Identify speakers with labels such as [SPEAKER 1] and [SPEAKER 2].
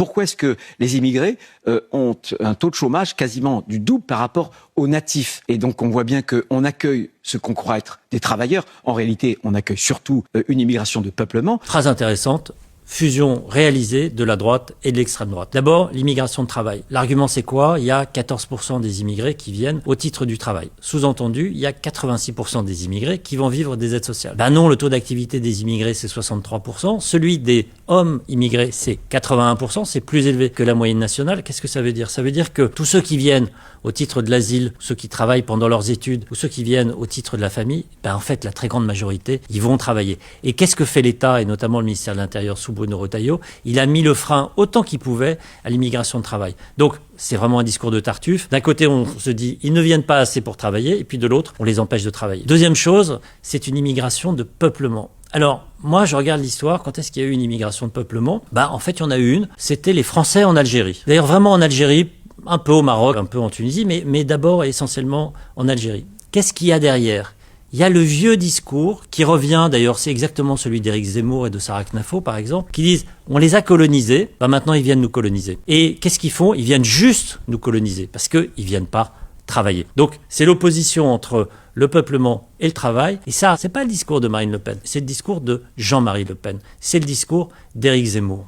[SPEAKER 1] pourquoi est-ce que les immigrés ont un taux de chômage quasiment du double par rapport aux natifs? Et donc on voit bien qu'on accueille ce qu'on croit être des travailleurs. En réalité, on accueille surtout une immigration de peuplement.
[SPEAKER 2] Très intéressante. Fusion réalisée de la droite et de l'extrême droite. D'abord, l'immigration de travail. L'argument, c'est quoi? Il y a 14% des immigrés qui viennent au titre du travail. Sous-entendu, il y a 86% des immigrés qui vont vivre des aides sociales. Ben non, le taux d'activité des immigrés, c'est 63%. Celui des hommes immigrés, c'est 81%. C'est plus élevé que la moyenne nationale. Qu'est-ce que ça veut dire? Ça veut dire que tous ceux qui viennent au titre de l'asile, ceux qui travaillent pendant leurs études, ou ceux qui viennent au titre de la famille, ben en fait, la très grande majorité, ils vont travailler. Et qu'est-ce que fait l'État, et notamment le ministère de l'Intérieur sous Bruno Retailleau? Il a mis le frein autant qu'il pouvait à l'immigration de travail. Donc, c'est vraiment un discours de Tartuffe. D'un côté, on se dit, ils ne viennent pas assez pour travailler, et puis de l'autre, on les empêche de travailler. Deuxième chose, c'est une immigration de peuplement. Alors, moi, je regarde l'histoire. Quand est-ce qu'il y a eu une immigration de peuplement? En fait, il y en a eu une. C'était les Français en Algérie. D'ailleurs, vraiment en Algérie, un peu au Maroc, un peu en Tunisie, mais d'abord et essentiellement en Algérie. Qu'est-ce qu'il y a derrière? Il y a le vieux discours qui revient, d'ailleurs c'est exactement celui d'Éric Zemmour et de Sarah Knafo par exemple, qui disent on les a colonisés, maintenant ils viennent nous coloniser. Et qu'est-ce qu'ils font? Ils viennent juste nous coloniser parce qu'ils ne viennent pas travailler. Donc c'est l'opposition entre le peuplement et le travail. Et ça, c'est pas le discours de Marine Le Pen, c'est le discours de Jean-Marie Le Pen. C'est le discours d'Éric Zemmour.